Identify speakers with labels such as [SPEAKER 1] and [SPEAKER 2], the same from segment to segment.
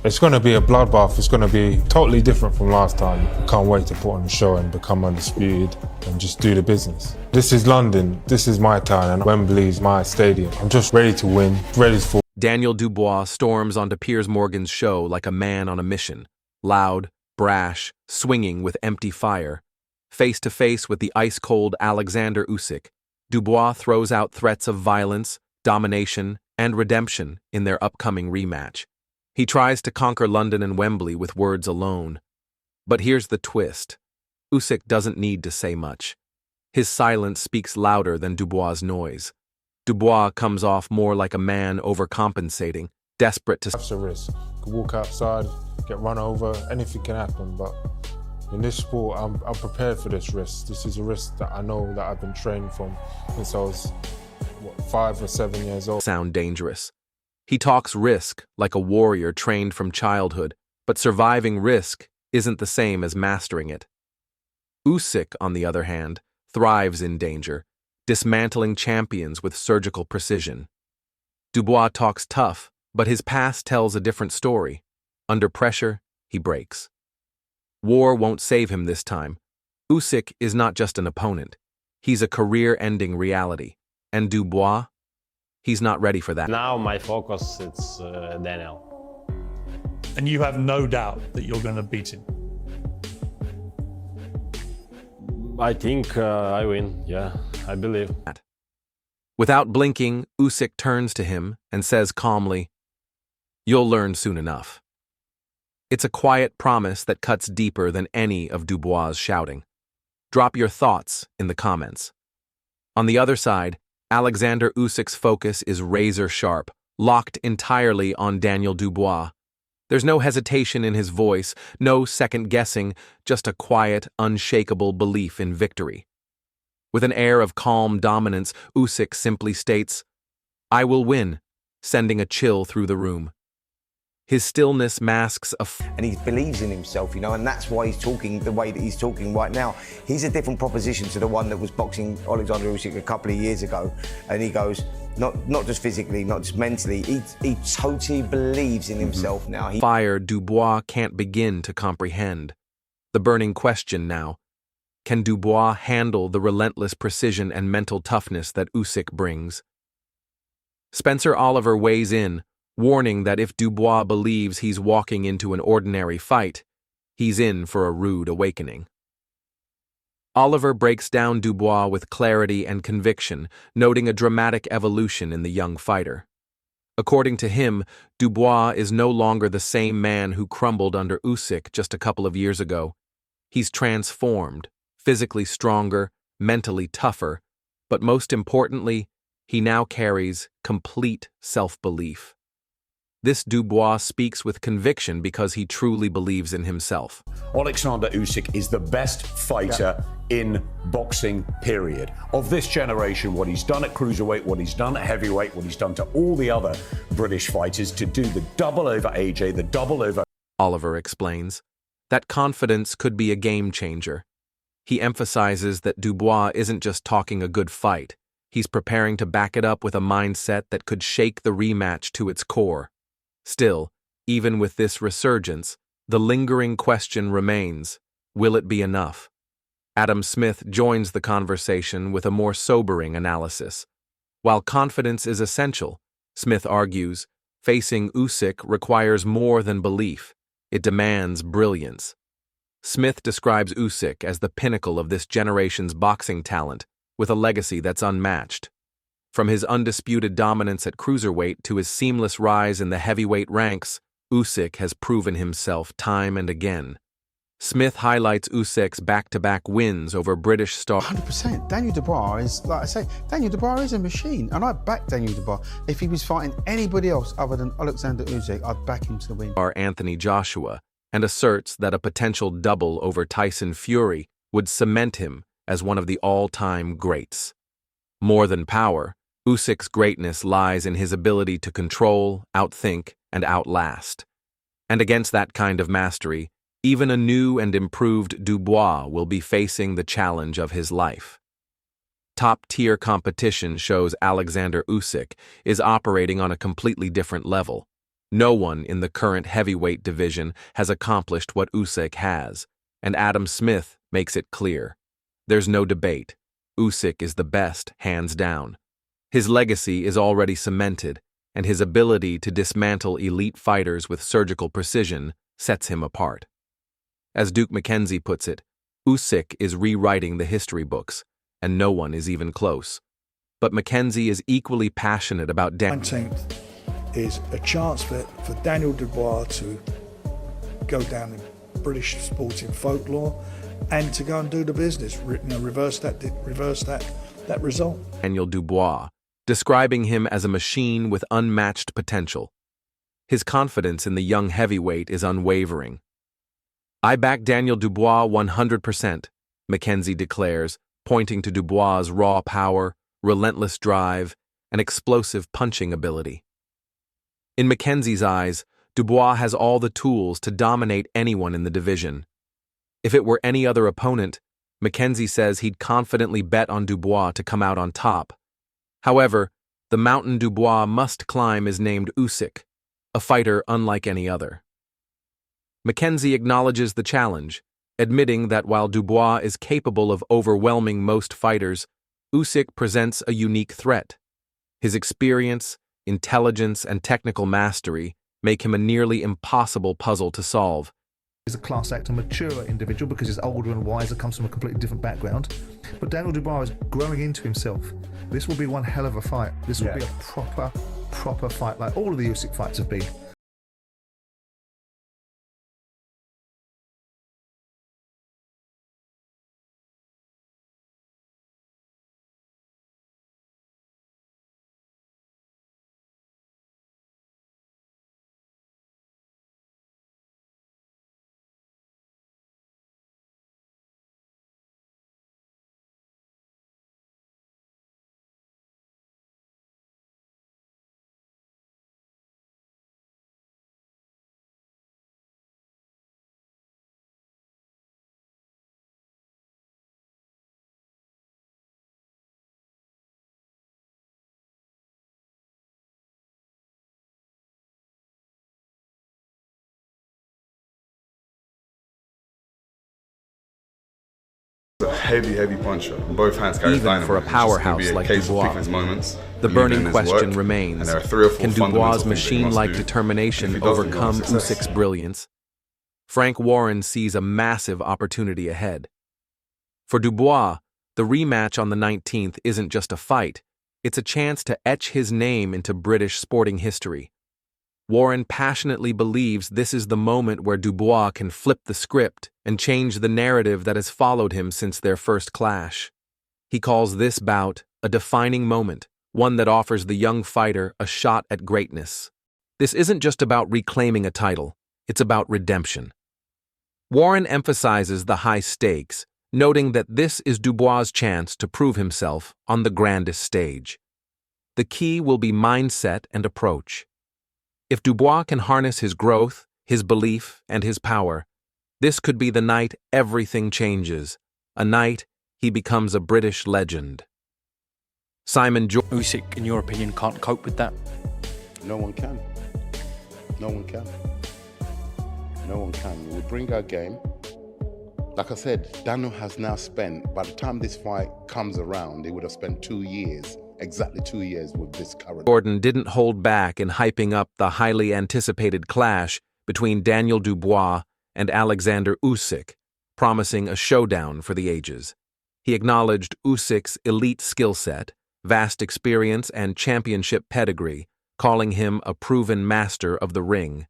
[SPEAKER 1] It's going to be a bloodbath. It's going to be totally different from last time. Can't wait to put on the show and become undisputed and just do the business. This is London. This is my town, and Wembley's my stadium. I'm just ready to win, ready for...
[SPEAKER 2] Daniel Dubois storms onto Piers Morgan's show like a man on a mission. Loud, brash, swinging with empty fire. Face to face with the ice-cold Oleksandr Usyk, Dubois throws out threats of violence, domination, and redemption in their upcoming rematch. He tries to conquer London and Wembley with words alone. But here's the twist. Usyk doesn't need to say much. His silence speaks louder than Dubois' noise. Dubois comes off more like a man overcompensating, desperate to...
[SPEAKER 1] That's a risk. You can walk outside, get run over, anything can happen, but in this sport, I'm prepared for this risk. This is a risk that I know that I've been trained from since I was, 5 or 7 years old.
[SPEAKER 2] Sound dangerous. He talks risk like a warrior trained from childhood, but surviving risk isn't the same as mastering it. Usyk, on the other hand, thrives in danger, dismantling champions with surgical precision. Dubois talks tough, but his past tells a different story. Under pressure, he breaks. War won't save him this time. Usyk is not just an opponent. He's a career-ending reality. And Dubois? He's not ready for that.
[SPEAKER 3] Now my focus is Daniel.
[SPEAKER 4] And you have no doubt that you're going to beat him?
[SPEAKER 3] I think I win, yeah, I believe.
[SPEAKER 2] Without blinking, Usyk turns to him and says calmly, "You'll learn soon enough." It's a quiet promise that cuts deeper than any of Dubois' shouting. Drop your thoughts in the comments. On the other side, Oleksandr Usyk's focus is razor-sharp, locked entirely on Daniel Dubois. There's no hesitation in his voice, no second-guessing, just a quiet, unshakable belief in victory. With an air of calm dominance, Usyk simply states, "I will win," sending a chill through the room. His stillness masks
[SPEAKER 5] and he believes in himself, and that's why he's talking the way that he's talking right now. He's a different proposition to the one that was boxing Oleksandr Usyk a couple of years ago. And he goes, not just physically, not just mentally, he totally believes in himself now.
[SPEAKER 2] Fire Dubois can't begin to comprehend. The burning question now, can Dubois handle the relentless precision and mental toughness that Usyk brings? Spencer Oliver weighs in, warning that if Dubois believes he's walking into an ordinary fight, he's in for a rude awakening. Oliver breaks down Dubois with clarity and conviction, noting a dramatic evolution in the young fighter. According to him, Dubois is no longer the same man who crumbled under Usyk just a couple of years ago. He's transformed, physically stronger, mentally tougher, but most importantly, he now carries complete self-belief. This Dubois speaks with conviction because he truly believes in himself.
[SPEAKER 6] Oleksandr Usyk is the best fighter in boxing, period. Of this generation, what he's done at cruiserweight, what he's done at heavyweight, what he's done to all the other British fighters to do the double over AJ, the double over...
[SPEAKER 2] Oliver explains, that confidence could be a game changer. He emphasizes that Dubois isn't just talking a good fight. He's preparing to back it up with a mindset that could shake the rematch to its core. Still, even with this resurgence, the lingering question remains, will it be enough? Adam Smith joins the conversation with a more sobering analysis. While confidence is essential, Smith argues, facing Usyk requires more than belief. It demands brilliance. Smith describes Usyk as the pinnacle of this generation's boxing talent, with a legacy that's unmatched. From his undisputed dominance at cruiserweight to his seamless rise in the heavyweight ranks, Usyk has proven himself time and again. Smith highlights Usyk's back-to-back wins over British star...
[SPEAKER 7] 100%. Daniel Dubois is, like I say, Daniel Dubois is a machine, and I'd back Daniel Dubois. If he was fighting anybody else other than Oleksandr Usyk, I'd back him to win.
[SPEAKER 2] Anthony Joshua, and asserts that a potential double over Tyson Fury would cement him as one of the all-time greats. More than power, Usyk's greatness lies in his ability to control, outthink, and outlast. And against that kind of mastery, even a new and improved Dubois will be facing the challenge of his life. Top-tier competition shows Oleksandr Usyk is operating on a completely different level. No one in the current heavyweight division has accomplished what Usyk has, and Adam Smith makes it clear. There's no debate. Usyk is the best, hands down. His legacy is already cemented, and his ability to dismantle elite fighters with surgical precision sets him apart. As Duke McKenzie puts it, Usyk is rewriting the history books, and no one is even close. But McKenzie is equally passionate about
[SPEAKER 8] 19th is a chance for Daniel Dubois to go down in British sporting folklore and to go and do the business, reverse that result.
[SPEAKER 2] Daniel Dubois, describing him as a machine with unmatched potential. His confidence in the young heavyweight is unwavering. "I back Daniel Dubois 100%, McKenzie declares, pointing to Dubois' raw power, relentless drive, and explosive punching ability. In McKenzie's eyes, Dubois has all the tools to dominate anyone in the division. If it were any other opponent, McKenzie says he'd confidently bet on Dubois to come out on top. However, the mountain Dubois must climb is named Usyk, a fighter unlike any other. McKenzie acknowledges the challenge, admitting that while Dubois is capable of overwhelming most fighters, Usyk presents a unique threat. His experience, intelligence, and technical mastery make him a nearly impossible puzzle to solve.
[SPEAKER 9] He's a class act, a mature individual because he's older and wiser, comes from a completely different background. But Daniel Dubois is growing into himself. This will be one hell of a fight. This will be a proper fight, like all of the Usyk fights have been.
[SPEAKER 10] A heavy puncher. Both hands carry
[SPEAKER 2] Even
[SPEAKER 10] dynamite.
[SPEAKER 2] for a powerhouse
[SPEAKER 10] It's just gonna
[SPEAKER 2] like
[SPEAKER 10] be a case of
[SPEAKER 2] Dubois,
[SPEAKER 10] picking his moments,
[SPEAKER 2] the
[SPEAKER 10] moving
[SPEAKER 2] burning
[SPEAKER 10] his
[SPEAKER 2] question
[SPEAKER 10] work,
[SPEAKER 2] remains,
[SPEAKER 10] and there are 3 or 4
[SPEAKER 2] can
[SPEAKER 10] fundamental
[SPEAKER 2] Dubois'
[SPEAKER 10] things that he must
[SPEAKER 2] machine-like
[SPEAKER 10] do. If
[SPEAKER 2] determination
[SPEAKER 10] he doesn't,
[SPEAKER 2] overcome
[SPEAKER 10] he'll have success.
[SPEAKER 2] Usyk's brilliance? Frank Warren sees a massive opportunity ahead. For Dubois, the rematch on the 19th isn't just a fight, it's a chance to etch his name into British sporting history. Warren passionately believes this is the moment where Dubois can flip the script and change the narrative that has followed him since their first clash. He calls this bout a defining moment, one that offers the young fighter a shot at greatness. This isn't just about reclaiming a title, it's about redemption. Warren emphasizes the high stakes, noting that this is Dubois' chance to prove himself on the grandest stage. The key will be mindset and approach. If Dubois can harness his growth, his belief, and his power, this could be the night everything changes, a night he becomes a British legend. Simon
[SPEAKER 11] Usyk, in your opinion, can't cope with that?
[SPEAKER 12] No one can. No one can. No one can. We bring our game. Like I said, Daniel has now spent, by the time this fight comes around, he would have spent 2 years, exactly 2 years with this current.
[SPEAKER 2] Jordan didn't hold back in hyping up the highly anticipated clash between Daniel Dubois and Oleksandr Usyk, promising a showdown for the ages. He acknowledged Usyk's elite skill set, vast experience, and championship pedigree, calling him a proven master of the ring.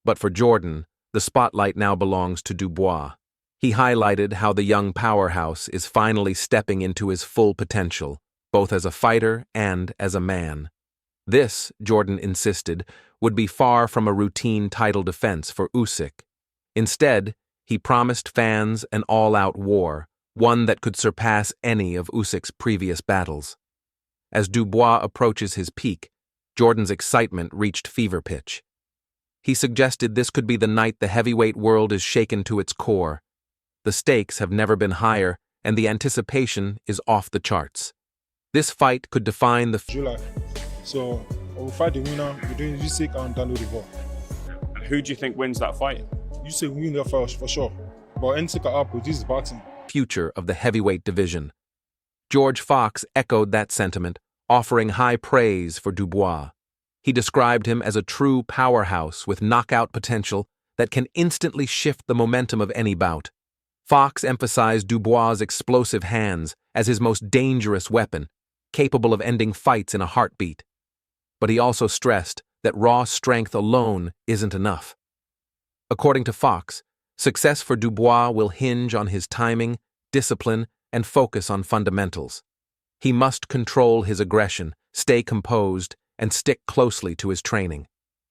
[SPEAKER 2] But for Jordan, the spotlight now belongs to Dubois. He highlighted how the young powerhouse is finally stepping into his full potential, both as a fighter and as a man. This, Jordan insisted, would be far from a routine title defense for Usyk. Instead, he promised fans an all-out war, one that could surpass any of Usyk's previous battles. As Dubois approaches his peak, Jordan's excitement reached fever pitch. He suggested this could be the night the heavyweight world is shaken to its core. The stakes have never been higher, and the anticipation is off the charts. This fight could define the
[SPEAKER 1] July. So We'll fight the winner between Usyk and Daniel Dubois.
[SPEAKER 13] And who do you think wins that fight?
[SPEAKER 1] Usyk win that fight for sure. But anything can happen. This is boxing.
[SPEAKER 2] Future of the heavyweight division. George Fox echoed that sentiment, offering high praise for Dubois. He described him as a true powerhouse with knockout potential that can instantly shift the momentum of any bout. Fox emphasized Dubois' explosive hands as his most dangerous weapon, capable of ending fights in a heartbeat. But he also stressed that raw strength alone isn't enough. According to Fox, success for Dubois will hinge on his timing, discipline, and focus on fundamentals. He must control his aggression, stay composed, and stick closely to his training.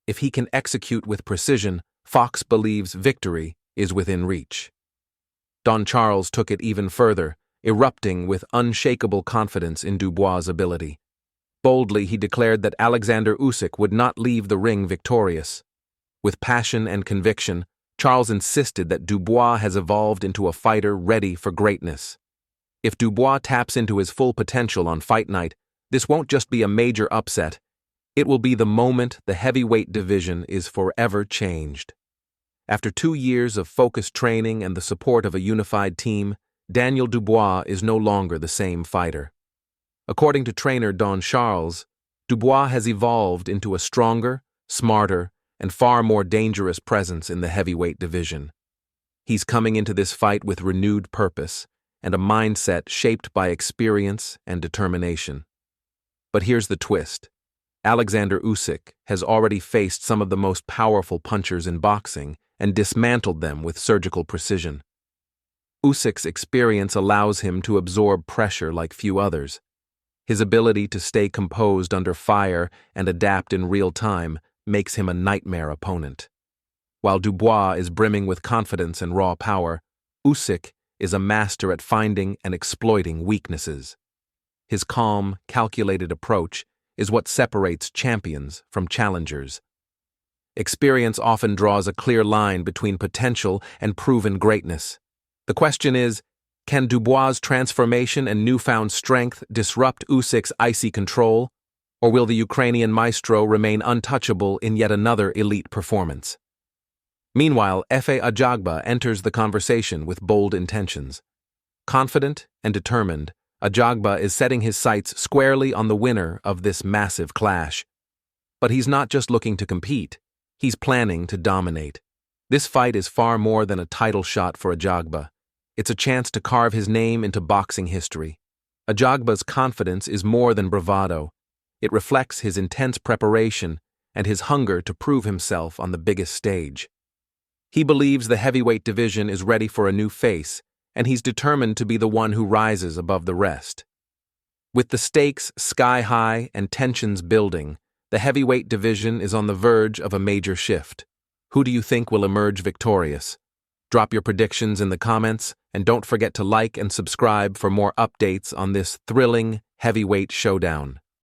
[SPEAKER 2] If he can execute with precision, Fox believes victory is within reach. Don Charles took it even further, erupting with unshakable confidence in Dubois' ability. Boldly, he declared that Oleksandr Usyk would not leave the ring victorious. With passion and conviction, Charles insisted that Dubois has evolved into a fighter ready for greatness. If Dubois taps into his full potential on fight night, this won't just be a major upset. It will be the moment the heavyweight division is forever changed. After 2 years of focused training and the support of a unified team, Daniel Dubois is no longer the same fighter. According to trainer Don Charles, Dubois has evolved into a stronger, smarter, and far more dangerous presence in the heavyweight division. He's coming into this fight with renewed purpose and a mindset shaped by experience and determination. But here's the twist. Oleksandr Usyk has already faced some of the most powerful punchers in boxing and dismantled them with surgical precision. Usyk's experience allows him to absorb pressure like few others. His ability to stay composed under fire and adapt in real time makes him a nightmare opponent. While Dubois is brimming with confidence and raw power, Usyk is a master at finding and exploiting weaknesses. His calm, calculated approach is what separates champions from challengers. Experience often draws a clear line between potential and proven greatness. The question is, can Dubois' transformation and newfound strength disrupt Usyk's icy control, or will the Ukrainian maestro remain untouchable in yet another elite performance? Meanwhile, Efe Ajagba enters the conversation with bold intentions. Confident and determined, Ajagba is setting his sights squarely on the winner of this massive clash. But he's not just looking to compete, he's planning to dominate. This fight is far more than a title shot for Ajagba. It's a chance to carve his name into boxing history. Ajagba's confidence is more than bravado. It reflects his intense preparation and his hunger to prove himself on the biggest stage. He believes the heavyweight division is ready for a new face, and he's determined to be the one who rises above the rest. With the stakes sky high and tensions building, the heavyweight division is on the verge of a major shift. Who do you think will emerge victorious? Drop your predictions in the comments, and don't forget to like and subscribe for more updates on this thrilling heavyweight showdown.